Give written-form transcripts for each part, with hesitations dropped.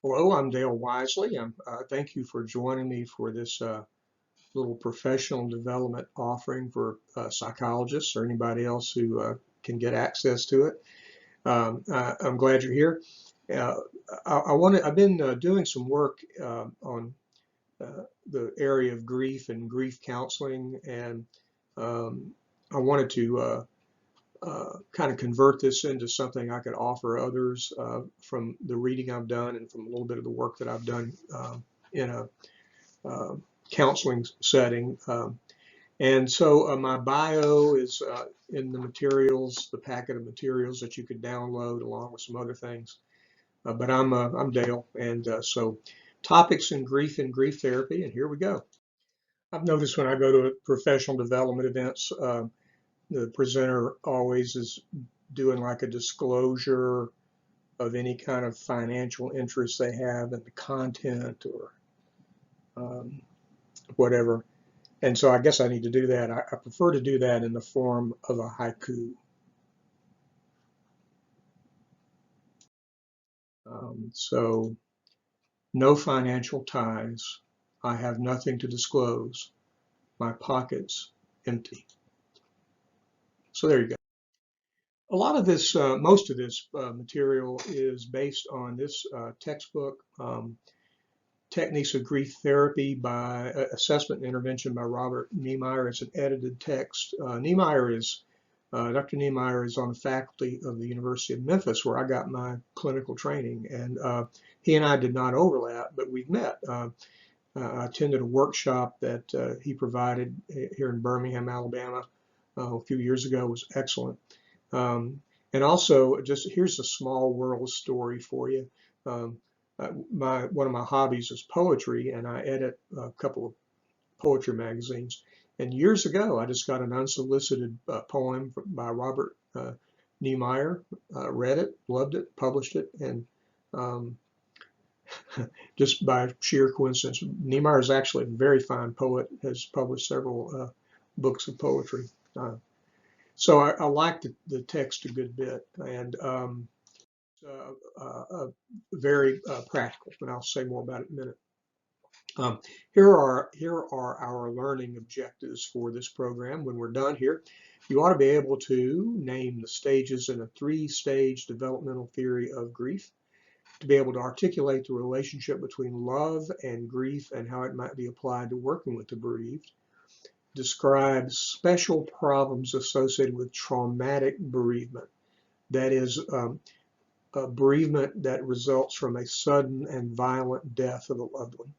Hello, I'm Dale Wisely. Thank you for joining me for this little professional development offering for psychologists or anybody else who can get access to it. I'm glad you're here. Uh, I've been doing some work on the area of grief and grief counseling, and um, I wanted to kind of convert this into something I could offer others from the reading I've done and from a little bit of the work that I've done in a uh, counseling setting. And so my bio is in the materials, the packet of materials that you could download along with some other things. But I'm Dale, and so topics in grief therapy, and here we go. I've noticed when I go to professional development events, the presenter always is doing like a disclosure of any kind of financial interest they have in the content or um, whatever. And so I guess I need to do that. I prefer to do that in the form of a haiku. So no financial ties. I have nothing to disclose. My pockets empty. So there you go. A lot of this, most of this material is based on this textbook, Techniques of Grief Therapy by Assessment and Intervention by Robert Niemeyer. It's an edited text. Dr. Niemeyer is on the faculty of the University of Memphis, where I got my clinical training, and he and I did not overlap, but we've met. I attended a workshop that he provided here in Birmingham, Alabama, a few years ago. It was excellent. And also, just here's a small world story for you. Um, one of my hobbies is poetry, and I edit a couple of poetry magazines. And years ago, I just got an unsolicited poem by Robert Niemeyer, read it, loved it, published it, and um, just by sheer coincidence, Niemeyer is actually a very fine poet, has published several books of poetry. So I like the text a good bit, and very practical, and I'll say more about it in a minute. Here are our learning objectives for this program. When we're done here, you ought to be able to name the stages in a three-stage developmental theory of grief, to be able to articulate the relationship between love and grief and how it might be applied to working with the bereaved, describe special problems associated with traumatic bereavement, that is, a bereavement that results from a sudden and violent death of a loved one.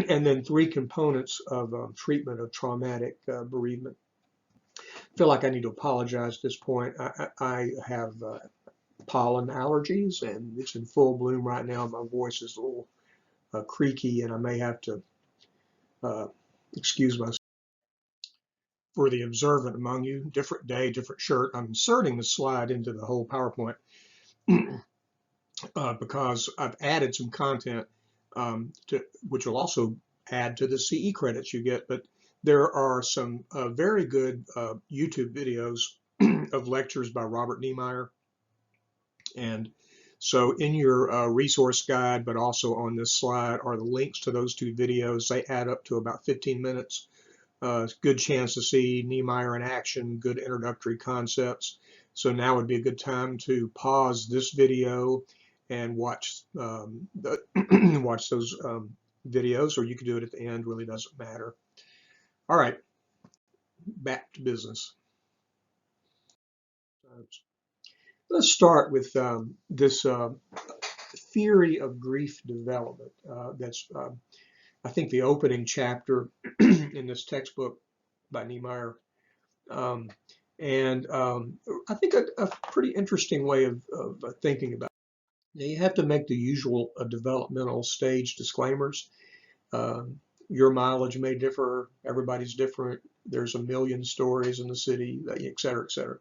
And then three components of treatment of traumatic bereavement. I feel like I need to apologize at this point. I have pollen allergies, and it's in full bloom right now. My voice is a little creaky, and I may have to excuse myself. For the observant among you, different day, different shirt. I'm inserting the slide into the whole PowerPoint because I've added some content which will also add to the CE credits you get. But there are some very good YouTube videos of lectures by Robert Niemeyer. And so in your resource guide, but also on this slide, are the links to those two videos. They add up to about 15 minutes. Good chance to see Niemeyer in action, good introductory concepts. So now would be a good time to pause this video and watch watch those videos, or you can do it at the end, really doesn't matter. All right, back to business. Let's start with this theory of grief development. That's I think the opening chapter in this textbook by Niemeyer. Um, and I think a pretty interesting way of thinking about it. Now, you have to make the usual developmental stage disclaimers. Um, your mileage may differ, everybody's different, there's a million stories in the city, et cetera, et cetera.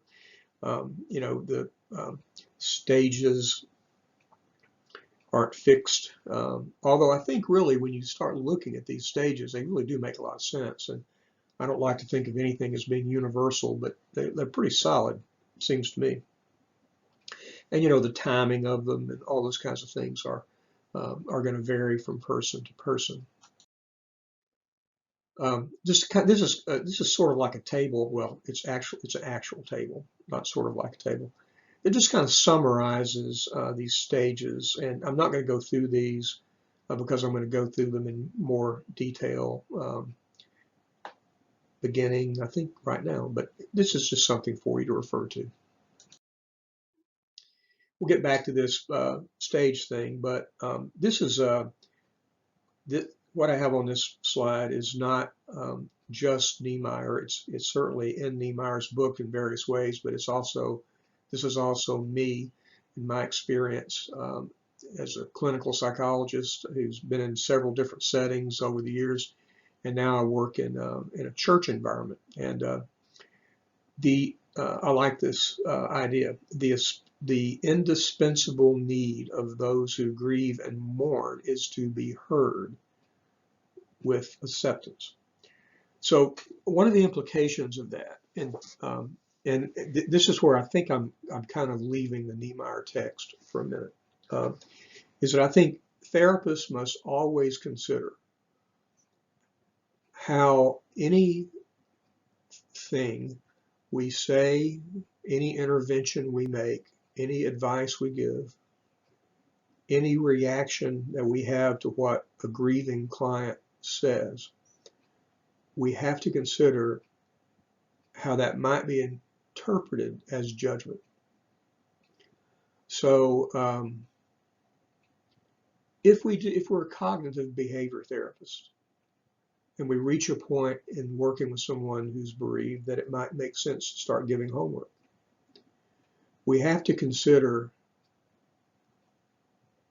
You know, the stages aren't fixed. Although I think really when you start looking at these stages, they really do make a lot of sense. And I don't like to think of anything as being universal, but they're pretty solid, it seems to me. And you know, the timing of them and all those kinds of things are are going to vary from person to person. This is sort of like a table. Well, it's an actual table, not sort of like a table. It just kind of summarizes these stages, and I'm not going to go through these because I'm going to go through them in more detail beginning, I think, right now. But this is just something for you to refer to. We'll get back to this stage thing, but this is what I have on this slide is not just Niemeyer. It's certainly in Niemeyer's book in various ways, but this is also me in my experience as a clinical psychologist who's been in several different settings over the years, and now I work in a church environment. And I like this idea. The indispensable need of those who grieve and mourn is to be heard with acceptance. So one of the implications of that, and this is where I think I'm kind of leaving the Niemeyer text for a minute, is that I think therapists must always consider how anything we say, any intervention we make, any advice we give, any reaction that we have to what a grieving client says, we have to consider how that might be interpreted as judgment. So if we're a cognitive behavior therapist and we reach a point in working with someone who's bereaved that it might make sense to start giving homework, we have to consider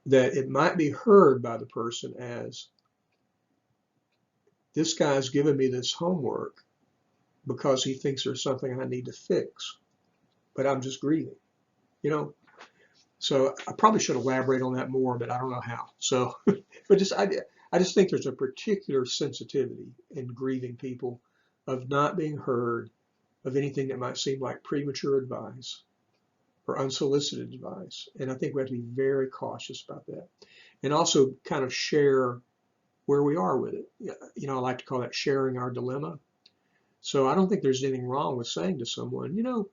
that it might be heard by the person as, this guy's giving me this homework because he thinks there's something I need to fix, but I'm just grieving, you know? So I probably should elaborate on that more, but I don't know how. So, but I just think there's a particular sensitivity in grieving people of not being heard of anything that might seem like premature advice or unsolicited advice. And I think we have to be very cautious about that. And also kind of share where we are with it. You know, I like to call that sharing our dilemma. So I don't think there's anything wrong with saying to someone, you know,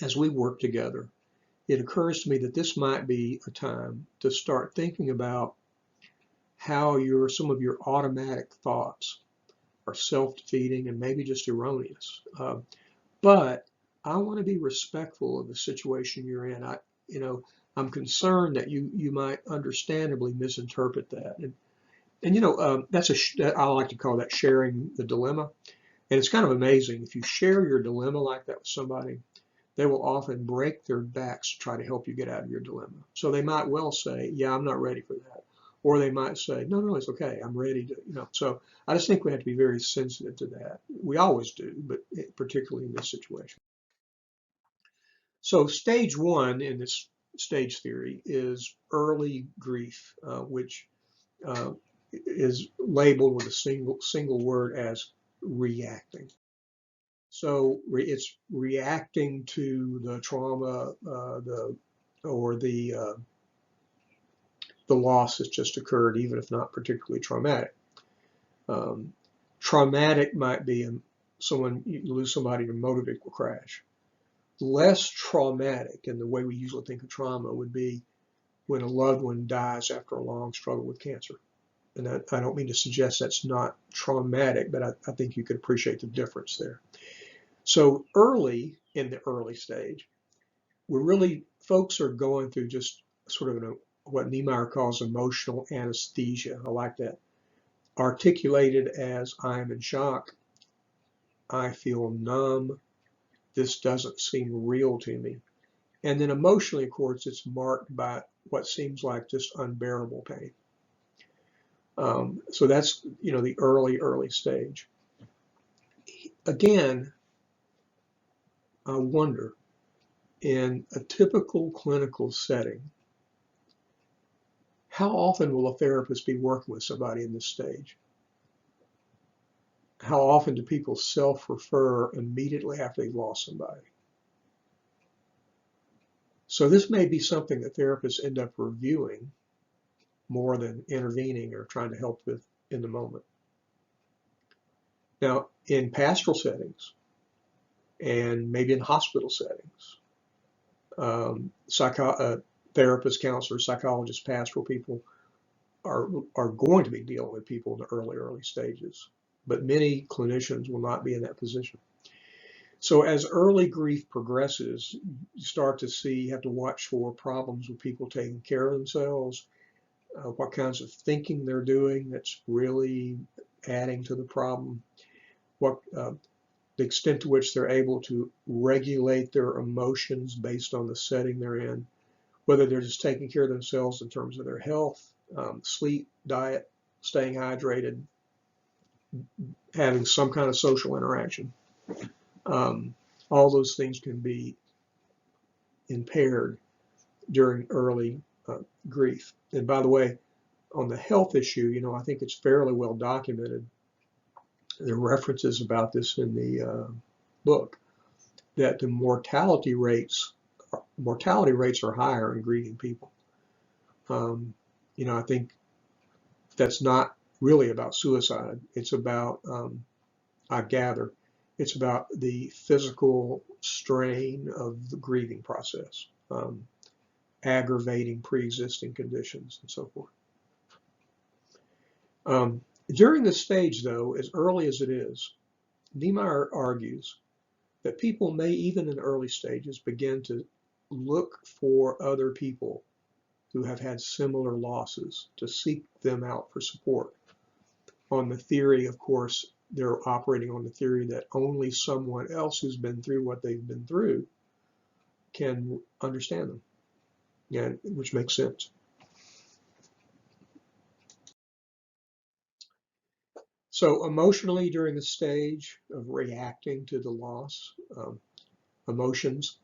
as we work together, it occurs to me that this might be a time to start thinking about how some of your automatic thoughts are self-defeating and maybe just erroneous. But I want to be respectful of the situation you're in. I'm concerned that you might understandably misinterpret that. And you know, I like to call that sharing the dilemma. And it's kind of amazing. If you share your dilemma like that with somebody, they will often break their backs to try to help you get out of your dilemma. So they might well say, yeah, I'm not ready for that. Or they might say, no, it's okay. I'm ready to, you know. So I just think we have to be very sensitive to that. We always do, but particularly in this situation. So stage one in this stage theory is early grief, which is labeled with a single word as reacting. So it's reacting to the trauma, the loss that's just occurred, even if not particularly traumatic. Traumatic might be you lose somebody in a motor vehicle crash. Less traumatic, and the way we usually think of trauma would be when a loved one dies after a long struggle with cancer. And I don't mean to suggest that's not traumatic, but I think you could appreciate the difference there. So in the early stage, folks are going through just sort of what Niemeyer calls emotional anesthesia. I like that. Articulated as, I am in shock, I feel numb, this doesn't seem real to me. And then emotionally, of course, it's marked by what seems like just unbearable pain. So that's, you know, the early stage. Again, I wonder, in a typical clinical setting, how often will a therapist be working with somebody in this stage? How often do people self-refer immediately after they've lost somebody? So this may be something that therapists end up reviewing more than intervening or trying to help with in the moment. Now, in pastoral settings and maybe in hospital settings, therapists, counselors, psychologists, pastoral people are going to be dealing with people in the early stages, but many clinicians will not be in that position. So as early grief progresses, you start to see, you have to watch for problems with people taking care of themselves, what kinds of thinking they're doing that's really adding to the problem, what the extent to which they're able to regulate their emotions based on the setting they're in, whether they're just taking care of themselves in terms of their health, sleep, diet, staying hydrated, having some kind of social interaction. All those things can be impaired during early grief. And by the way, on the health issue, you know, I think it's fairly well documented. There are references about this in the book, that the mortality rates are higher in grieving people. You know, I think that's not really about suicide. It's about, I gather, it's about the physical strain of the grieving process, aggravating pre-existing conditions and so forth. During this stage, though, as early as it is, Niemeyer argues that people may, even in early stages, begin to look for other people who have had similar losses to seek them out for support. On the theory, of course, they're operating on the theory that only someone else who's been through what they've been through can understand them, yeah, which makes sense. So emotionally, during the stage of reacting to the loss, emotions,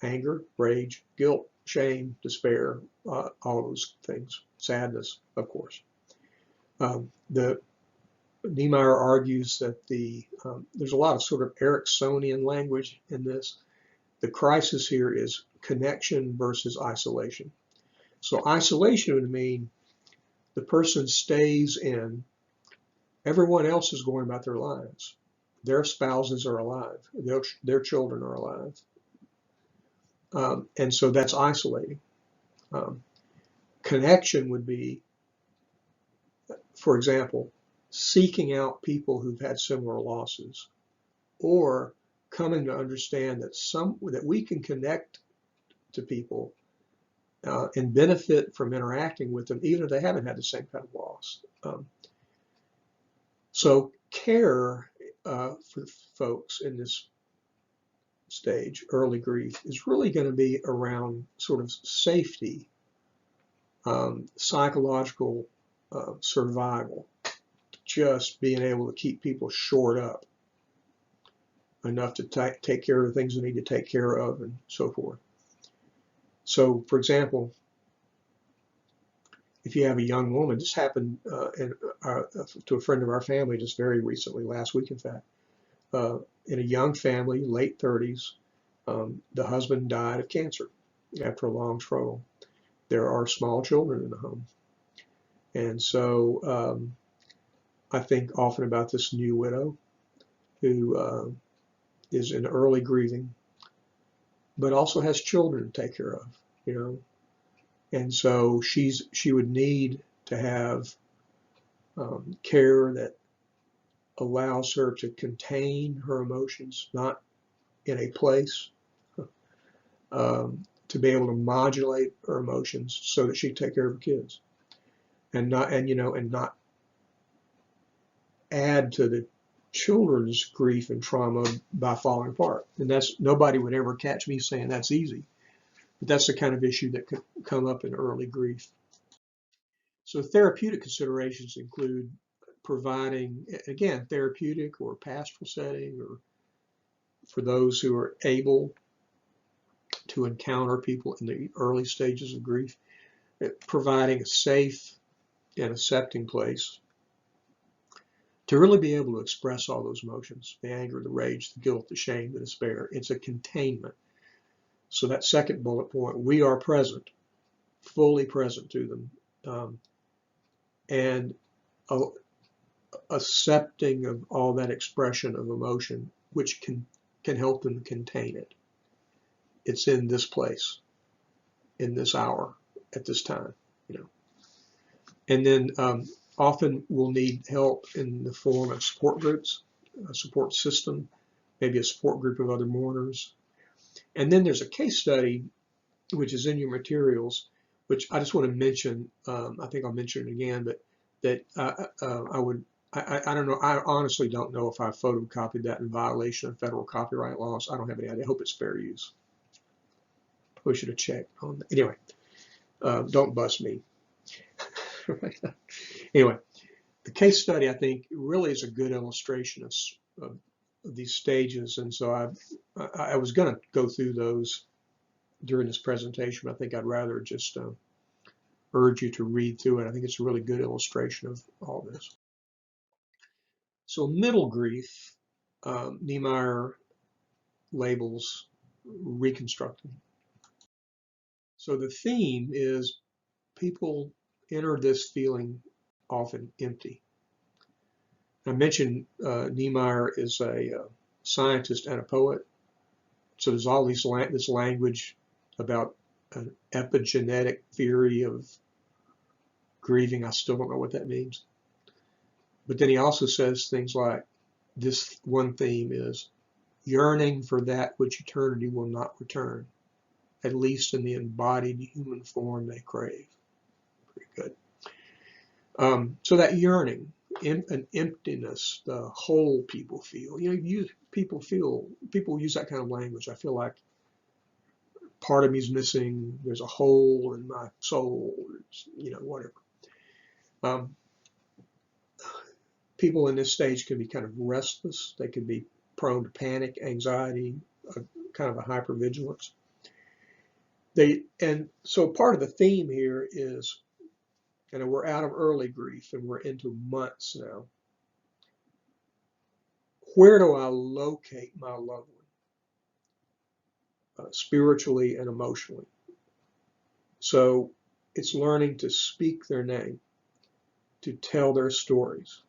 anger, rage, guilt, shame, despair, all those things, sadness, of course. Niemeyer argues that there's a lot of sort of Ericksonian language in this. The crisis here is connection versus isolation. So isolation would mean the person stays in, everyone else is going about their lives. Their spouses are alive. Their children are alive. And so that's isolating. Connection would be, for example, seeking out people who've had similar losses, or coming to understand that we can connect to people and benefit from interacting with them, even if they haven't had the same kind of loss. So care for folks in this stage, early grief, is really going to be around sort of safety, psychological survival, just being able to keep people shored up enough to take care of the things they need to take care of and so forth. So, for example, if you have a young woman, this happened to a friend of our family just very recently, last week in fact, in a young family, late 30s, the husband died of cancer after a long struggle. There are small children in the home. And so I think often about this new widow who is in early grieving, but also has children to take care of, you know. And so she would need to have care that allows her to contain her emotions, not in a place, to be able to modulate her emotions so that she can take care of her kids, and not add to the children's grief and trauma by falling apart. And nobody would ever catch me saying that's easy, but that's the kind of issue that could come up in early grief. So therapeutic considerations include providing, again, therapeutic or pastoral setting, or for those who are able to encounter people in the early stages of grief, providing a safe and accepting place to really be able to express all those emotions, the anger, the rage, the guilt, the shame, the despair. It's a containment. So that second bullet point, we are present, fully present to them, and accepting of all that expression of emotion, which can help them contain it. It's in this place, in this hour, at this time, you know. And then often we'll need help in the form of support groups, a support system, maybe a support group of other mourners. And then there's a case study, which is in your materials, which I just want to mention. I think I'll mention it again, but that I don't know. I honestly don't know if I photocopied that in violation of federal copyright laws. I don't have any idea. I hope it's fair use. We should have checked on that. Anyway, don't bust me. Anyway, the case study, I think, really is a good illustration of these stages. And so I was going to go through those during this presentation, but I think I'd rather just urge you to read through it. I think it's a really good illustration of all this. So middle grief, Niemeyer labels reconstructing. So the theme is people enter this feeling often empty. I mentioned Niemeyer is a scientist and a poet. So there's all this language about an epigenetic theory of grieving. I still don't know what that means. But then he also says things like, this one theme is yearning for that which eternity will not return, at least in the embodied human form they crave. Pretty good. So that yearning, an emptiness, the hole people feel. You know, people use that kind of language. I feel like part of me is missing. There's a hole in my soul. You know, whatever. People in this stage can be kind of restless. They can be prone to panic, anxiety, kind of a hypervigilance. And so part of the theme here is, you know, we're out of early grief and we're into months now. Where do I locate my loved one, spiritually and emotionally? So it's learning to speak their name, to tell their stories,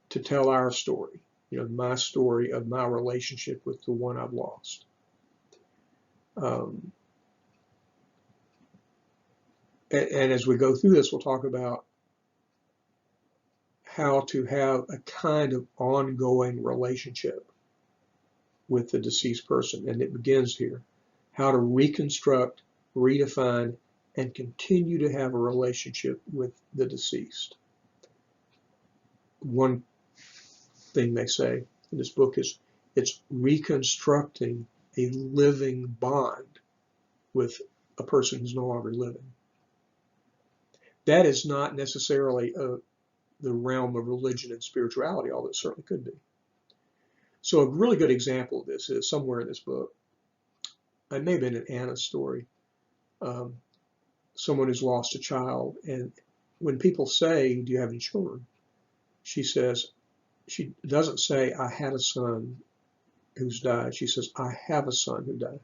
to tell our story, you know, my story of my relationship with the one I've lost. And as we go through this, we'll talk about how to have a kind of ongoing relationship with the deceased person. And it begins here. How to reconstruct, redefine, and continue to have a relationship with the deceased. One thing they say in this book is it's reconstructing a living bond with a person who's no longer living. That is not necessarily the realm of religion and spirituality, although it certainly could be. So a really good example of this is somewhere in this book. It may have been in Anna's story. Someone who's lost a child, and when people say, "Do you have any children?" she says, she doesn't say, "I had a son who's died." She says, "I have a son who died.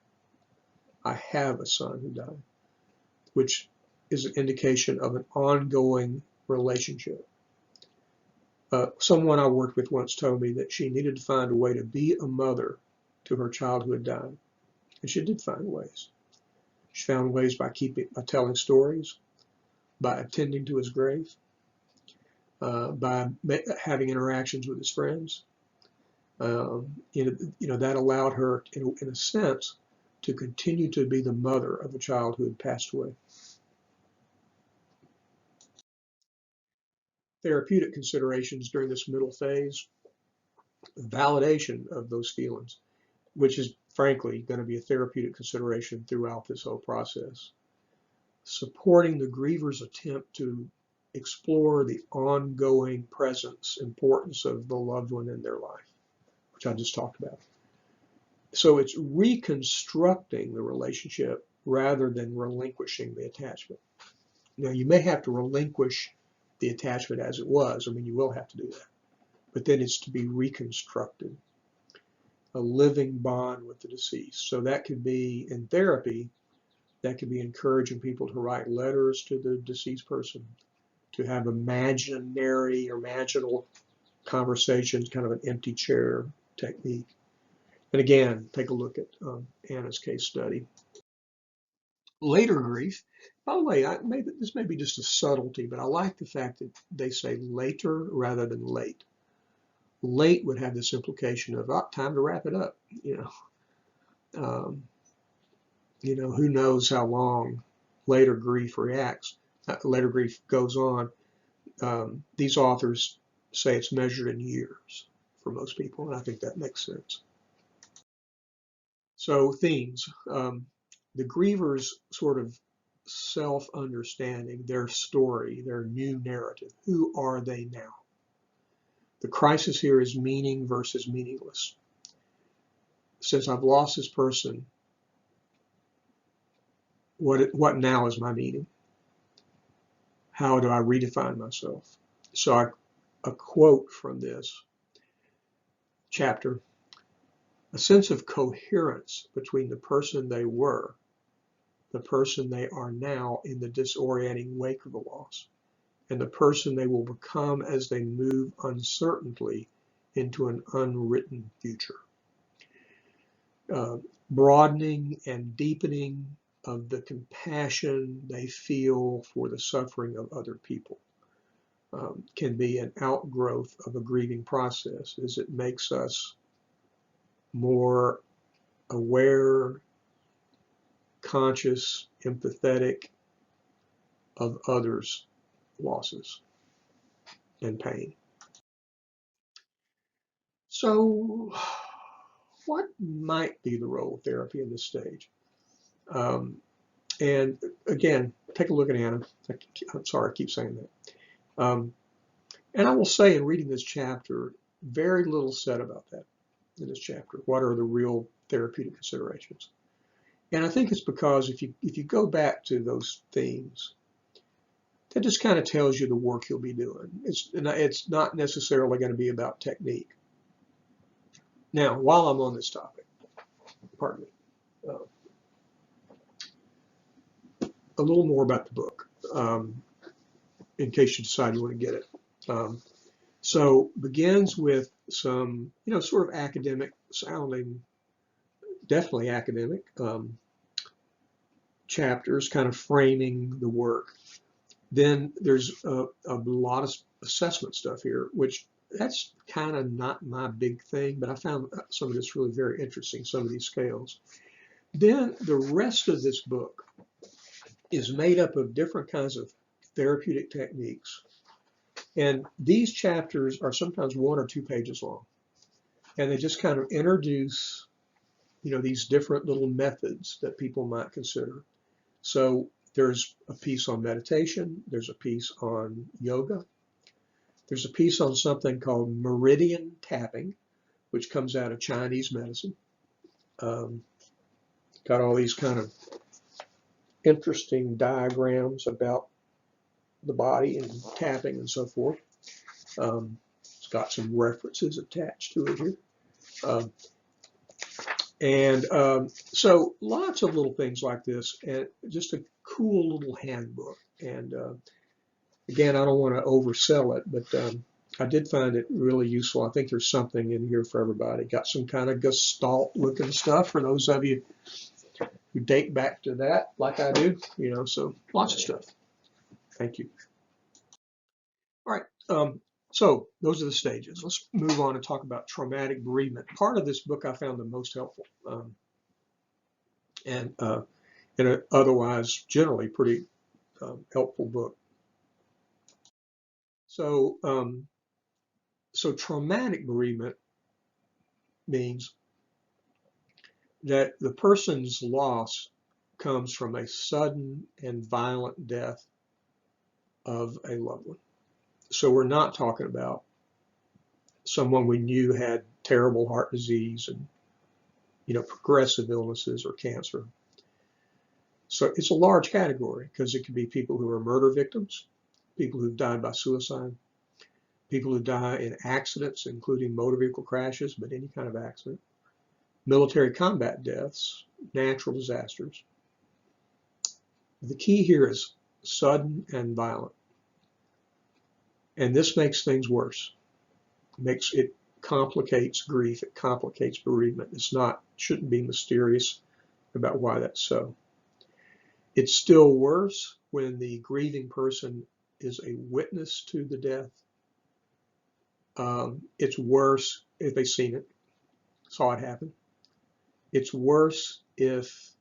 I have a son who died," which is an indication of an ongoing relationship. Someone I worked with once told me that she needed to find a way to be a mother to her child who had died. And she did find ways. She found ways by telling stories, by attending to his grave, by having interactions with his friends. That allowed her, in a sense, to continue to be the mother of a child who had passed away. Therapeutic considerations during this middle phase, validation of those feelings, which is frankly going to be a therapeutic consideration throughout this whole process. Supporting the griever's attempt to explore the ongoing presence, importance of the loved one in their life, which I just talked about. So it's reconstructing the relationship rather than relinquishing the attachment. Now, you may have to relinquish the attachment as it was. I mean, you will have to do that. But then it's to be reconstructed, a living bond with the deceased. So that could be in therapy, That could be encouraging people to write letters to the deceased person, to have imaginary or imaginal conversations, kind of an empty chair technique. And again, take a look at Anna's case study. Later grief, by the way, this may be just a subtlety, but I like the fact that they say later rather than late. Late would have this implication of, oh, time to wrap it up. Who knows how long later grief later grief goes on. These authors say it's measured in years for most people, and I think that makes sense. So themes, the griever's sort of self-understanding, their story, their new narrative. Who are they now? The crisis here is meaning versus meaningless. Since I've lost this person, what now is my meaning? How do I redefine myself? So a quote from this chapter: a sense of coherence between the person they were, the person they are now in the disorienting wake of the loss, and the person they will become as they move uncertainly into an unwritten future. Broadening and deepening of the compassion they feel for the suffering of other people can be an outgrowth of a grieving process, as it makes us more aware, conscious, empathetic of others' losses and pain. So, what might be the role of therapy in this stage? And again, take a look at Anna. I'm sorry, I keep saying that. And I will say, in reading this chapter, very little said about that in this chapter. What are the real therapeutic considerations? And I think it's because if you go back to those themes, that just kind of tells you the work you'll be doing. It's not necessarily going to be about technique. Now, while I'm on this topic, pardon me, a little more about the book, in case you decide you want to get it. So begins with some, sort of academic sounding, definitely academic chapters, kind of framing the work. Then there's a lot of assessment stuff here, which that's kind of not my big thing, but I found some of this really very interesting, some of these scales. Then the rest of this book is made up of different kinds of therapeutic techniques. And these chapters are sometimes 1 or 2 pages long. And they just kind of introduce, these different little methods that people might consider. So there's a piece on meditation. There's a piece on yoga. There's a piece on something called meridian tapping, which comes out of Chinese medicine. Got all these kind of interesting diagrams about the body and tapping and so forth. It's got some references attached to it here. So lots of little things like this, and just a cool little handbook. And again, I don't want to oversell it, but I did find it really useful. I think there's something in here for everybody. Got some kind of Gestalt looking stuff for those of you who date back to that, like I do, so lots of stuff. Thank you. All right. So those are the stages. Let's move on and talk about traumatic bereavement. Part of this book I found the most helpful, and in an otherwise generally pretty helpful book. So, so traumatic bereavement means that the person's loss comes from a sudden and violent death of a loved one. So we're not talking about someone we knew had terrible heart disease and, progressive illnesses or cancer. So it's a large category because it could be people who are murder victims, people who've died by suicide, people who die in accidents, including motor vehicle crashes, but any kind of accident, military combat deaths, natural disasters, The key here is sudden and violent. And this makes things worse. It complicates grief. It complicates bereavement. Shouldn't be mysterious about why that's so. It's still worse when the grieving person is a witness to the death. It's worse if they've seen it, saw it happen. It's worse if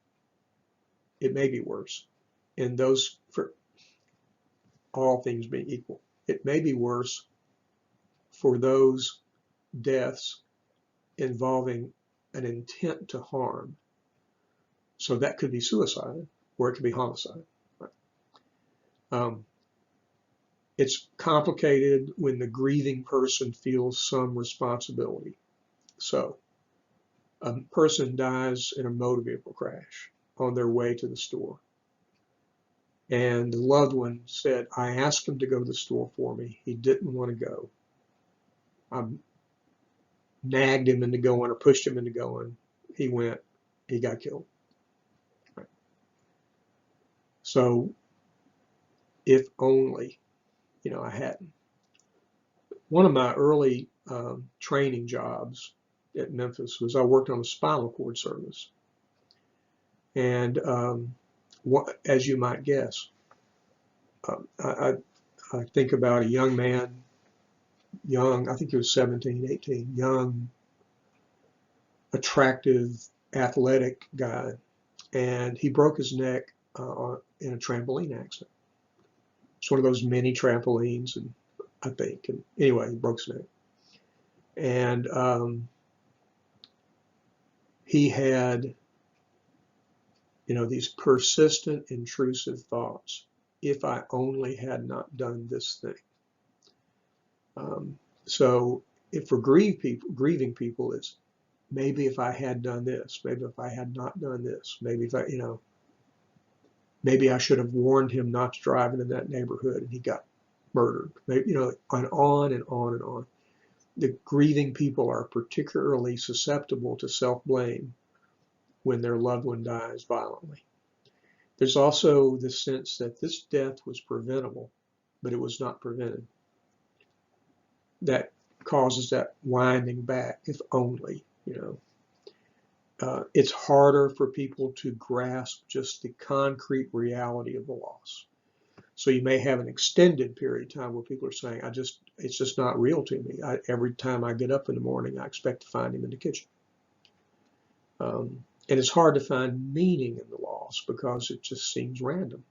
it may be worse. And those, for all things being equal, it may be worse for those deaths involving an intent to harm. So that could be suicide, or it could be homicide. It's complicated when the grieving person feels some responsibility. So a person dies in a motor vehicle crash on their way to the store. And the loved one said, I asked him to go to the store for me. He didn't want to go. I nagged him into going or pushed him into going. He went, he got killed. Right. So if only, I hadn't. One of my early training jobs at Memphis was I worked on a spinal cord service. And as you might guess, I think about a young man, I think he was 17, 18, young, attractive, athletic guy, and he broke his neck in a trampoline accident. It's one of those mini trampolines, and I think, and anyway, he broke his neck. And he had, these persistent, intrusive thoughts. If I only had not done this thing. So if for grieving people, it's maybe if I had done this, maybe if I had not done this, maybe if maybe I should have warned him not to drive in that neighborhood and he got murdered. Maybe, and on and on and on. The grieving people are particularly susceptible to self-blame when their loved one dies violently. There's also the sense that this death was preventable, but it was not prevented. That causes that winding back, if only, It's harder for people to grasp just the concrete reality of the loss. So you may have an extended period of time where people are saying, it's just not real to me. Every time I get up in the morning, I expect to find him in the kitchen. And it's hard to find meaning in the loss because it just seems random.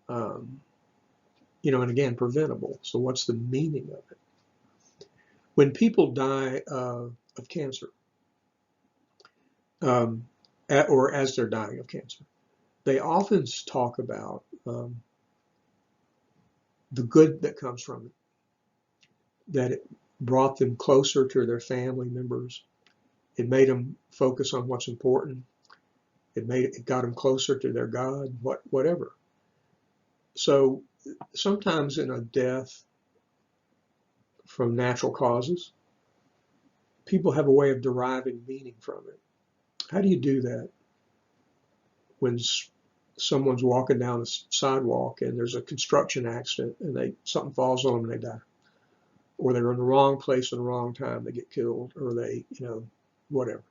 And again, preventable. So what's the meaning of it? When people die of cancer, or as they're dying of cancer, they often talk about the good that comes from it, that it brought them closer to their family members. It made them focus on what's important. It got them closer to their God, whatever. So sometimes in a death from natural causes, people have a way of deriving meaning from it. How do you do that when someone's walking down the sidewalk and there's a construction accident and something falls on them and they die? Or they're in the wrong place at the wrong time, they get killed, or they, whatever.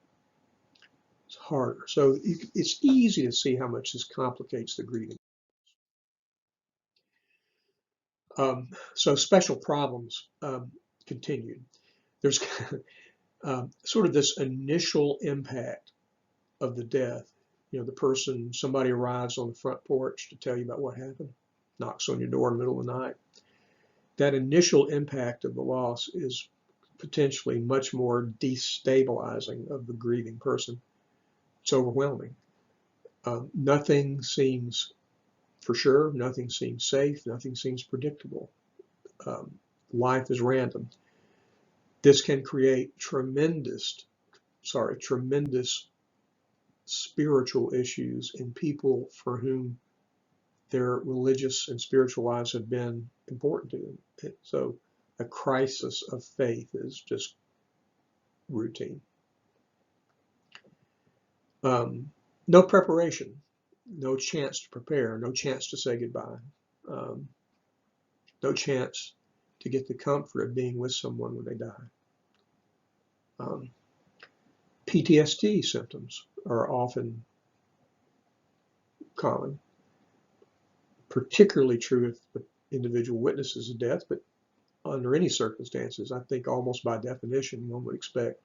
It's harder. So it's easy to see how much this complicates the grieving. So special problems continued. There's sort of this initial impact of the death. Somebody arrives on the front porch to tell you about what happened, knocks on your door in the middle of the night. That initial impact of the loss is potentially much more destabilizing of the grieving person. It's overwhelming. Nothing seems for sure, nothing seems safe, nothing seems predictable. Life is random. This can create tremendous spiritual issues in people for whom their religious and spiritual lives have been important to them. So a crisis of faith is just routine. No preparation. no chance to prepare, no chance to say goodbye, no chance to get the comfort of being with someone when they die. PTSD symptoms are often common, particularly true if the individual witnesses a death, but under any circumstances, I think almost by definition, one would expect,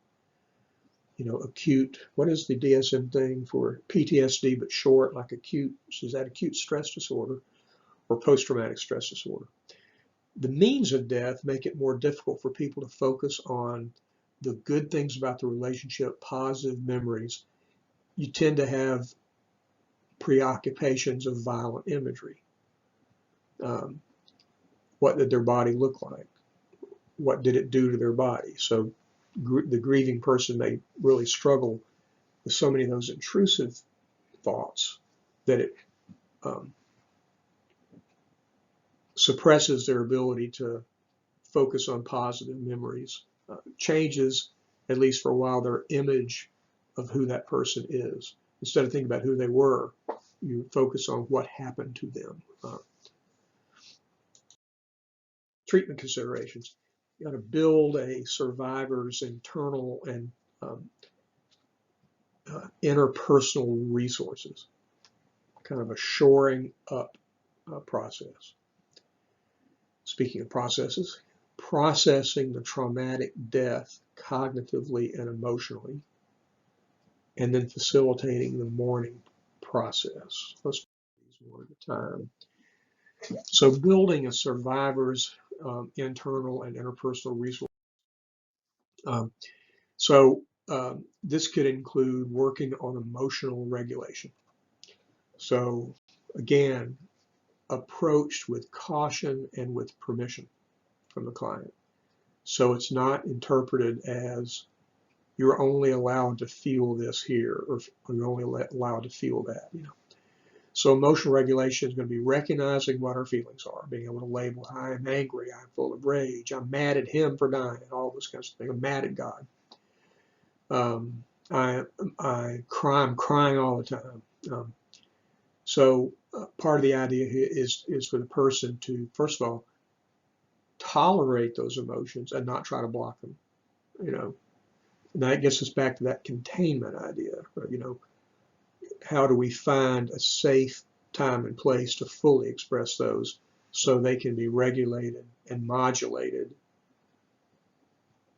acute, what is the DSM thing for PTSD, but short, like acute, is that acute stress disorder or post-traumatic stress disorder? The means of death make it more difficult for people to focus on the good things about the relationship, positive memories. You tend to have preoccupations of violent imagery. What did their body look like? What did it do to their body? So the grieving person may really struggle with so many of those intrusive thoughts that it suppresses their ability to focus on positive memories, changes, at least for a while, their image of who that person is. Instead of thinking about who they were, you focus on what happened to them. Treatment considerations. You got to build a survivor's internal and interpersonal resources, kind of a shoring up process. Speaking of processes, processing the traumatic death cognitively and emotionally, and then facilitating the mourning process. Let's do these one at a time. So building a survivor's internal and interpersonal resource. This could include working on emotional regulation. So again, approached with caution and with permission from the client. So it's not interpreted as you're only allowed to feel this here, or you're only allowed to feel that. So emotional regulation is going to be recognizing what our feelings are, being able to label, I am angry, I'm full of rage, I'm mad at him for dying, all those kinds of things. I'm mad at God. I'm crying all the time. So part of the idea is for the person to, first of all, tolerate those emotions and not try to block them. And that gets us back to that containment idea. How do we find a safe time and place to fully express those so they can be regulated and modulated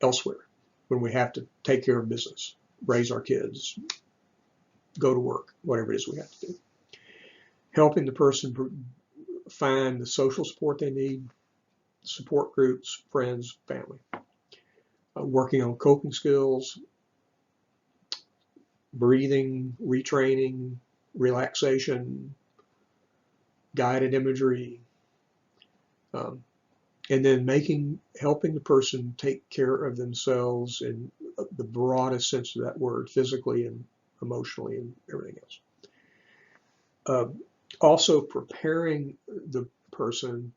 elsewhere when we have to take care of business, raise our kids, go to work, whatever it is we have to do. Helping the person find the social support they need, support groups, friends, family. Working on coping skills, breathing, retraining, relaxation, guided imagery, and then helping the person take care of themselves in the broadest sense of that word, physically and emotionally and everything else. Also preparing the person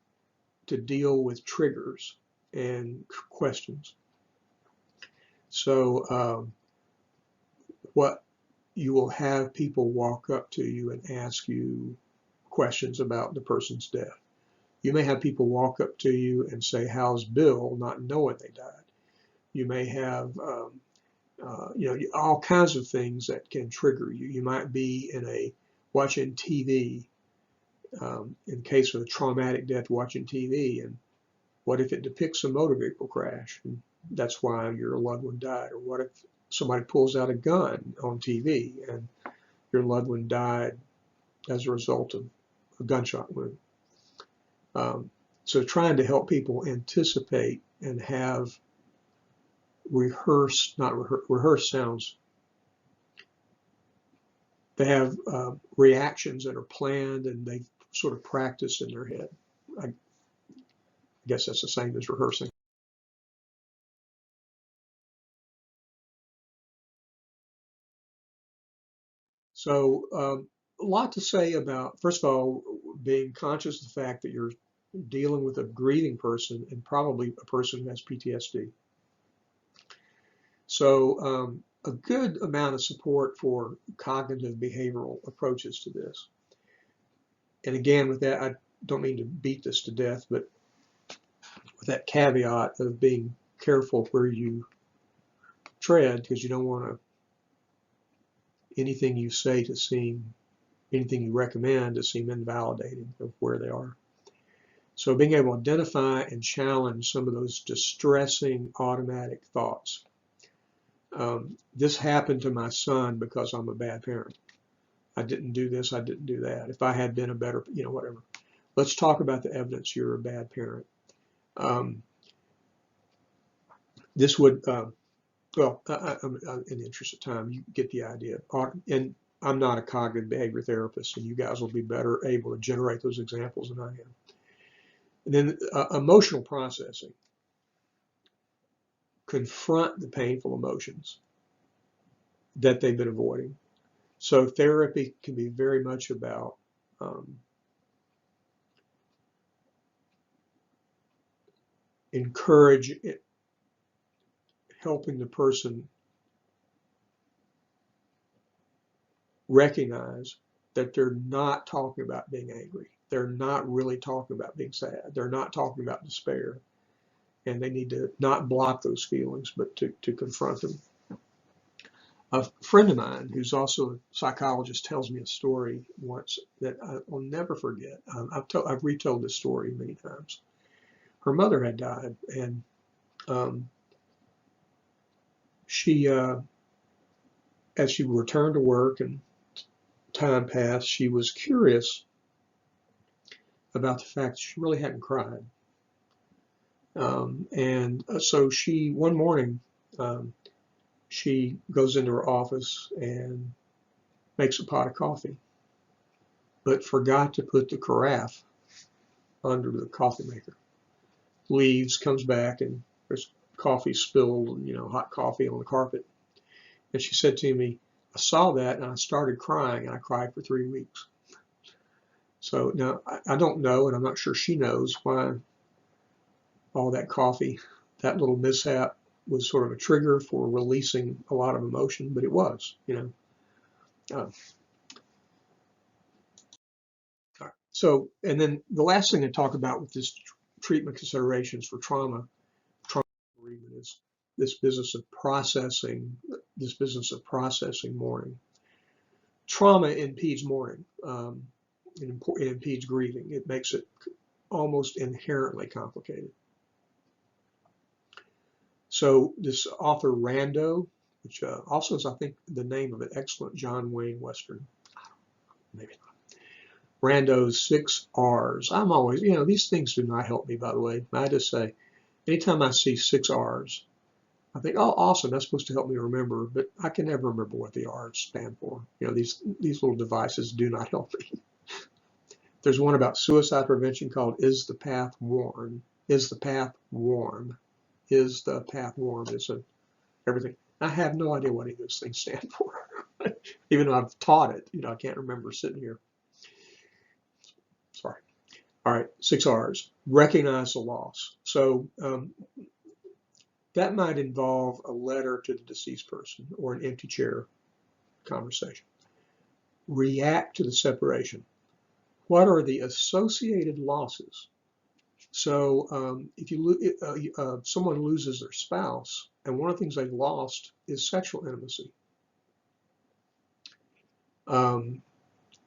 to deal with triggers and questions. So what you will have people walk up to you and ask you questions about the person's death. You may have people walk up to you and say, how's Bill, not knowing they died. You may have all kinds of things that can trigger you. You might be watching TV, in case of a traumatic death, watching TV, and what if it depicts a motor vehicle crash, and that's why your loved one died? Or what if somebody pulls out a gun on TV and your loved one died as a result of a gunshot wound? So trying to help people anticipate and have rehearse sounds. They have reactions that are planned and they've sort of practiced in their head. I guess that's the same as rehearsing. So a lot to say about, first of all, being conscious of the fact that you're dealing with a grieving person and probably a person who has PTSD. So a good amount of support for cognitive behavioral approaches to this. And again, with that, I don't mean to beat this to death, but with that caveat of being careful where you tread, because you don't want anything you say to seem, anything you recommend to seem invalidating of where they are. So being able to identify and challenge some of those distressing automatic thoughts. This happened to my son because I'm a bad parent. I didn't do this, I didn't do that. If I had been a better, whatever. Let's talk about the evidence you're a bad parent. This would, well, in the interest of time, you get the idea. And I'm not a cognitive behavior therapist, and you guys will be better able to generate those examples than I am. And then emotional processing. Confront the painful emotions that they've been avoiding. So therapy can be very much about helping the person recognize that they're not talking about being angry. They're not really talking about being sad. They're not talking about despair. And they need to not block those feelings, but to confront them. A friend of mine, who's also a psychologist, tells me a story once that I'll never forget. I've retold this story many times. Her mother had died, and she, as she returned to work and time passed, she was curious about the fact that she really hadn't cried. And so one morning, she goes into her office and makes a pot of coffee, but forgot to put the carafe under the coffee maker. Leaves, comes back, and there's coffee spilled, hot coffee on the carpet. And she said to me, I saw that and I started crying, and I cried for 3 weeks. So now I don't know, and I'm not sure she knows why all that coffee, that little mishap was sort of a trigger for releasing a lot of emotion, but it was, So, and then the last thing to talk about with this treatment considerations for trauma bereavement is this business of processing mourning. Trauma impedes mourning, it impedes grieving. It makes it almost inherently complicated. So this author Rando, which also is, I think, the name of an excellent John Wayne Western, maybe not. Rando's 6 R's. I'm always, these things do not help me, by the way. I just say, anytime I see 6 R's, I think, oh, awesome, that's supposed to help me remember, but I can never remember what the R's stand for. These little devices do not help me. There's one about suicide prevention called Is the Path Warm? Is the Path Warm? Is the Path Warm? It's everything. I have no idea what any of those things stand for. Even though I've taught it, I can't remember sitting here. Sorry. All right, 6 R's. Recognize the loss. So that might involve a letter to the deceased person or an empty chair conversation. React to the separation. What are the associated losses? So if someone loses their spouse, and one of the things they've lost is sexual intimacy.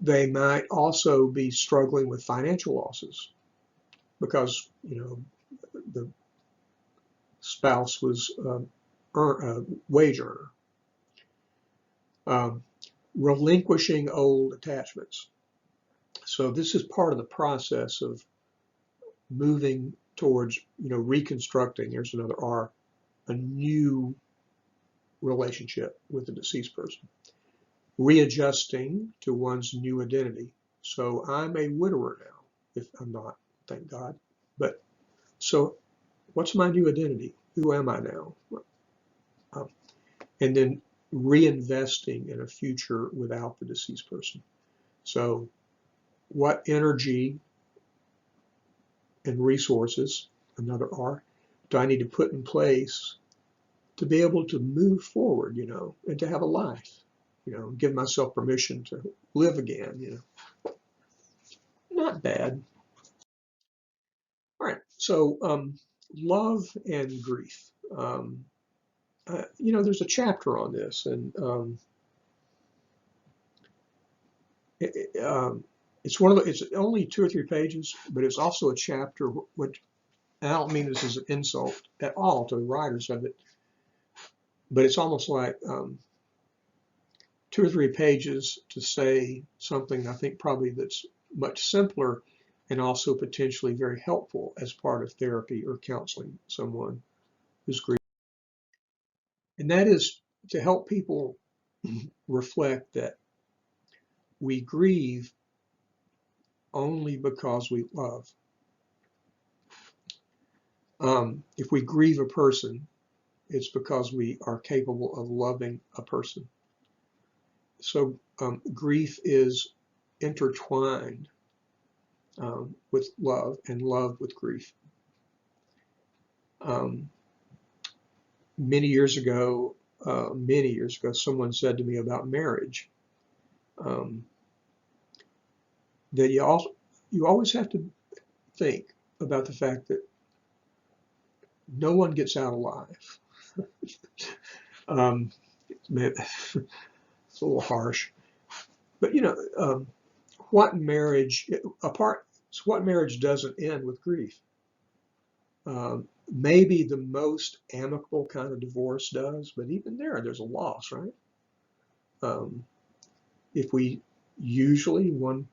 They might also be struggling with financial losses because the spouse was a wage earner. Relinquishing old attachments. So this is part of the process of moving towards reconstructing. Here's another R, a new relationship with the deceased person. Readjusting to one's new identity. So I'm a widower now, if I'm not, thank God. But so what's my new identity? Who am I now? And then reinvesting in a future without the deceased person. So what energy and resources, another R, do I need to put in place to be able to move forward, and to have a life, give myself permission to live again, not bad. All right, so love and grief. There's a chapter on this, and it's it's only 2 or 3 pages, but it's also a chapter which, and I don't mean this as an insult at all to the writers of it, but it's almost like 2 or 3 pages to say something I think probably that's much simpler and also potentially very helpful as part of therapy or counseling someone who's grieving. And that is to help people reflect that we grieve only because we love. If we grieve a person, it's because we are capable of loving a person. So grief is intertwined with love and love with grief. Many years ago, someone said to me about marriage that you always have to think about the fact that no one gets out alive. It's a little harsh, but what marriage doesn't end with grief. Maybe the most amicable kind of divorce does, but even there's a loss, right? If we usually one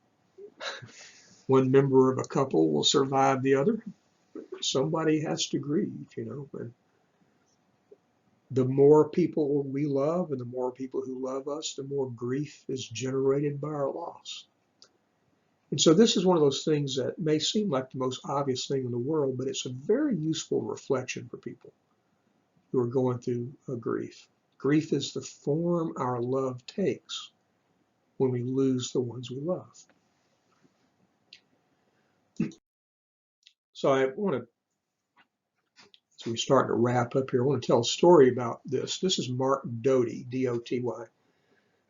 member of a couple will survive the other, somebody has to grieve, and the more people we love and the more people who love us, the more grief is generated by our loss. And so this is one of those things that may seem like the most obvious thing in the world, but it's a very useful reflection for people who are going through a grief. Grief is the form our love takes when we lose the ones we love. So we're starting to wrap up here. I want to tell a story about this. This is Mark Doty, D-O-T-Y,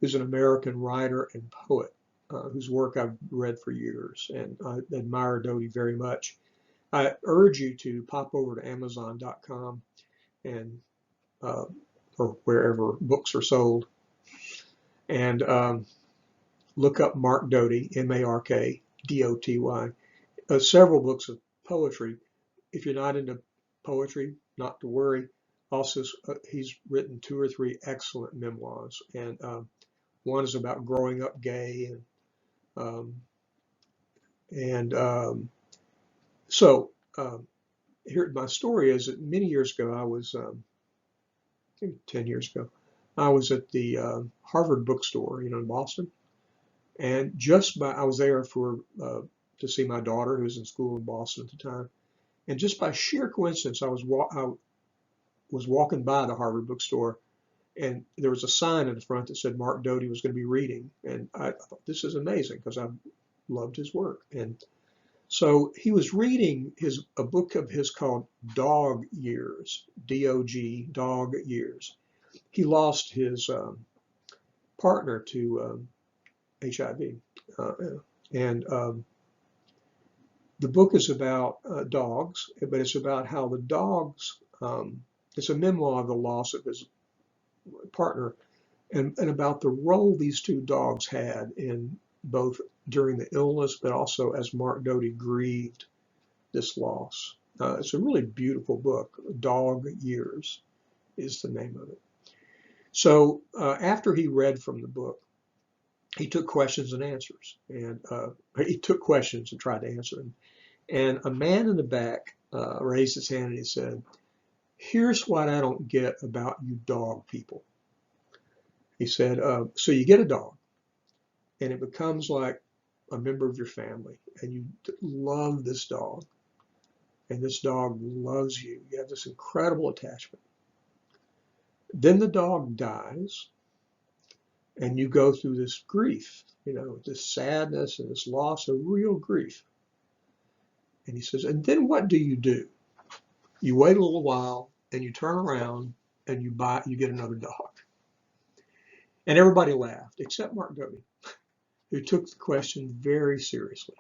who's an American writer and poet, whose work I've read for years, and I admire Doty very much. I urge you to pop over to Amazon.com and or wherever books are sold, and look up Mark Doty, M-A-R-K D-O-T-Y. Several books of poetry. If you're not into poetry, not to worry. Also, he's written 2 or 3 excellent memoirs, and one is about growing up gay, so here my story is that many years ago I was, I think 10 years ago, I was at the Harvard bookstore, in Boston, and I was there to see my daughter who was in school in Boston at the time, and just by sheer coincidence, I was walking by the Harvard bookstore, and there was a sign in the front that said Mark Doty was going to be reading, and I thought, this is amazing because I loved his work. And so he was reading a book of his called Dog Years, D-O-G, Dog Years. He lost his partner to HIV, and the book is about dogs, but it's about how the dogs, it's a memoir of the loss of his partner, and about the role these 2 dogs had in both during the illness, but also as Mark Doty grieved this loss. It's a really beautiful book. Dog Years is the name of it. So after he read from the book, he took questions and answers, and he took questions and tried to answer them. And a man in the back raised his hand and he said, "Here's what I don't get about you dog people." He said, so you get a dog, and it becomes like a member of your family, and you love this dog, and this dog loves you. You have this incredible attachment. Then the dog dies, and you go through this grief, this sadness and this loss, a real grief. And he says, and then what do? You wait a little while, and you turn around, and you get another dog. And everybody laughed, except Mark Doty, who took the question very seriously.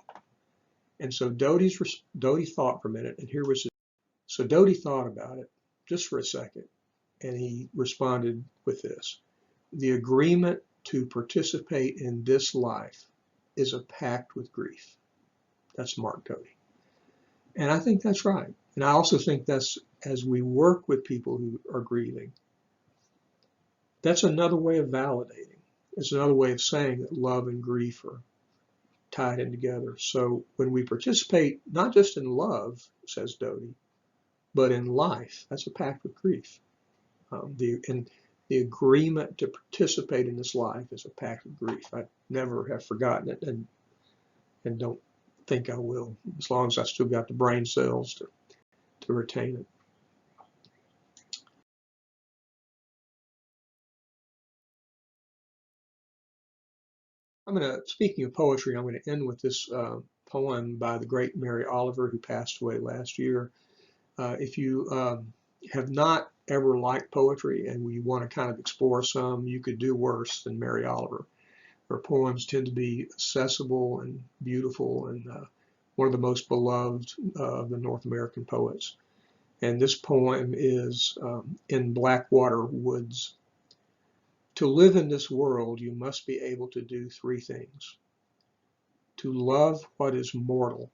And so Doty thought for a minute, and here was his. So Doty thought about it just for a second, and he responded with this: the agreement to participate in this life is a pact with grief. That's Mark Doty. And I think that's right. And I also think that's, as we work with people who are grieving, that's another way of validating. It's another way of saying that love and grief are tied in together. So when we participate, not just in love, says Doty, but in life, that's a pact with grief. The agreement to participate in this life is a pact with grief. I never have forgotten it, and don't think I will, as long as I still got the brain cells to retain it. Speaking of poetry, I'm going to end with this poem by the great Mary Oliver, who passed away last year. If you have not ever liked poetry and you want to kind of explore some, you could do worse than Mary Oliver. Her poems tend to be accessible and beautiful, and one of the most beloved of the North American poets. And this poem is In Blackwater Woods. To live in this world, you must be able to do three things: to love what is mortal,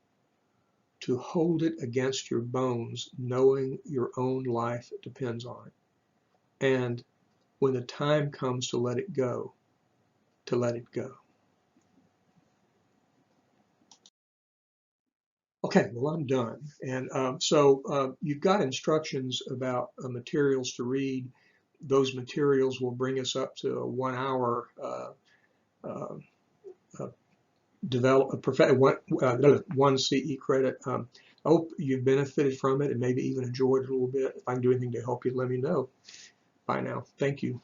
to hold it against your bones, knowing your own life depends on it, and when the time comes to let it go, to let it go. Okay, well, I'm done. And so you've got instructions about materials to read. Those materials will bring us up to a 1 hour one CE credit. I hope you've benefited from it and maybe even enjoyed it a little bit. If I can do anything to help you, let me know. Bye now. Thank you.